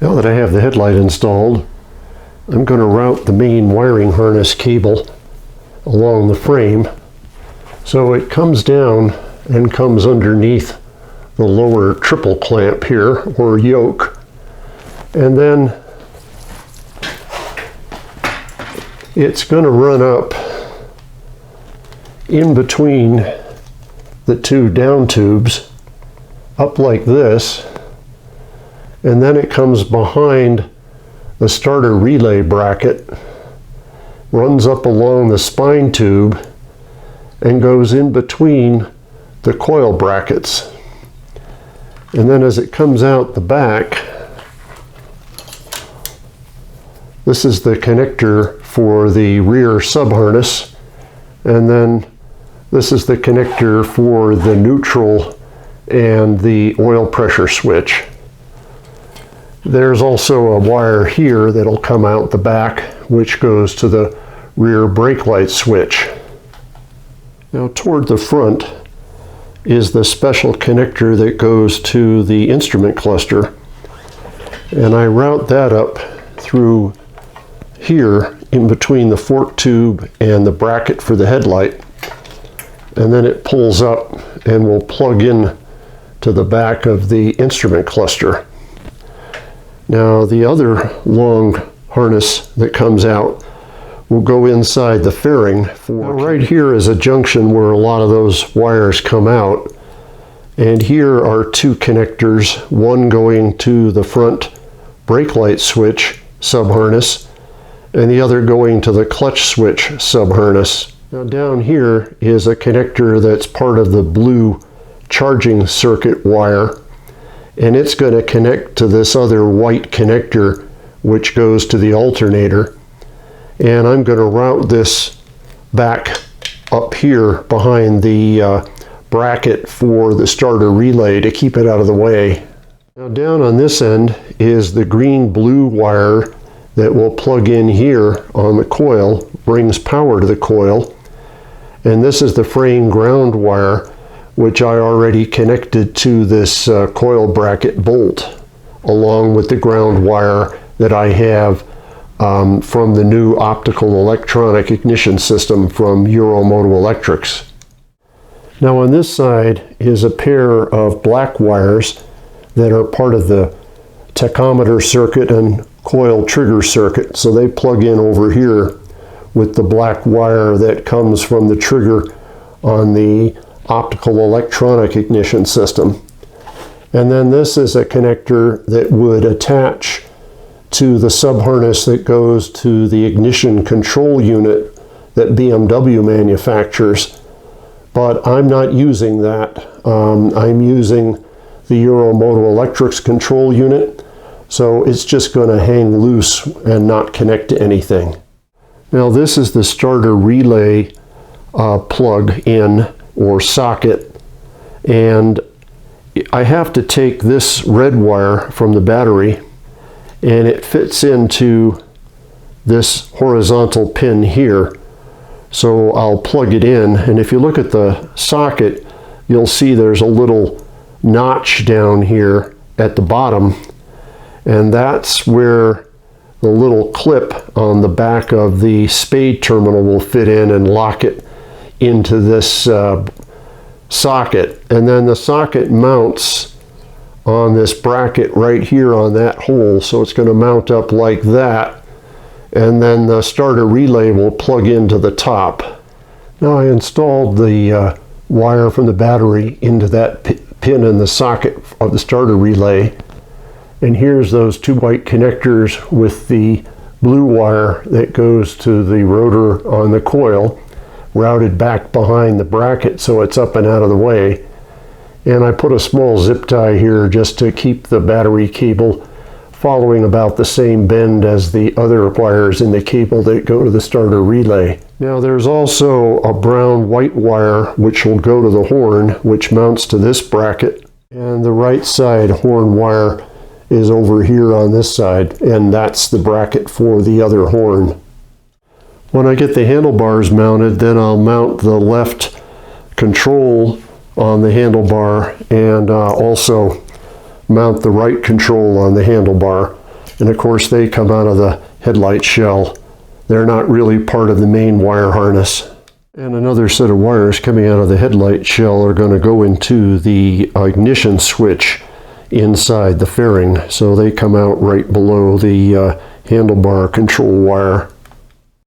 Now that I have the headlight installed, I'm going to route the main wiring harness cable along the frame so it comes down and comes underneath the lower triple clamp here, or yoke, and then it's going to run up in between the two down tubes, up like this, and then it comes behind the starter relay bracket, runs up along the spine tube, and goes in between the coil brackets. And then as it comes out the back, this is the connector for the rear subharness, and then this is the connector for the neutral and the oil pressure switch. There's also a wire here that'll come out the back, which goes to the rear brake light switch. Now toward the front is the special connector that goes to the instrument cluster, and I route that up through here in between the fork tube and the bracket for the headlight, and then it pulls up and will plug in to the back of the instrument cluster. Now the other long harness that comes out will go inside the fairing. Now right here is a junction where a lot of those wires come out, and here are two connectors, one going to the front brake light switch subharness and the other going to the clutch switch subharness. Now down here is a connector that's part of the blue charging circuit wire, and it's going to connect to this other white connector which goes to the alternator, and I'm going to route this back up here behind the bracket for the starter relay to keep it out of the way. Now down on this end is the green-blue wire that will plug in here on the coil, brings power to the coil, and this is the frame ground wire which I already connected to this coil bracket bolt, along with the ground wire that I have from the new optical electronic ignition system from Euromoto Electrics. Now on this side is a pair of black wires that are part of the tachometer circuit and coil trigger circuit, so they plug in over here with the black wire that comes from the trigger on the optical electronic ignition system. And then this is a connector that would attach to the subharness that goes to the ignition control unit that BMW manufactures, but I'm not using that. I'm using the Euromoto Electrics control unit, so it's just going to hang loose and not connect to anything. Now this is the starter relay plug in or socket, and I have to take this red wire from the battery, and it fits into this horizontal pin here, so I'll plug it in, and if you look at the socket, you'll see there's a little notch down here at the bottom, and that's where the little clip on the back of the spade terminal will fit in and lock it into this socket. And then the socket mounts on this bracket right here on that hole, so it's going to mount up like that, and then the starter relay will plug into the top. Now I installed the wire from the battery into that pin in the socket of the starter relay, and here's those two white connectors with the blue wire that goes to the rotor on the coil, routed back behind the bracket so it's up and out of the way. And I put a small zip tie here just to keep the battery cable following about the same bend as the other wires in the cable that go to the starter relay. Now there's also a brown-white wire which will go to the horn, which mounts to this bracket, and the right side horn wire is over here on this side, and that's the bracket for the other horn. When I get the handlebars mounted, then I'll mount the left control on the handlebar and also mount the right control on the handlebar. and of course they come out of the headlight shell. They're not really part of the main wire harness. And another set of wires coming out of the headlight shell are going to go into the ignition switch inside the fairing. So they come out right below the handlebar control wire.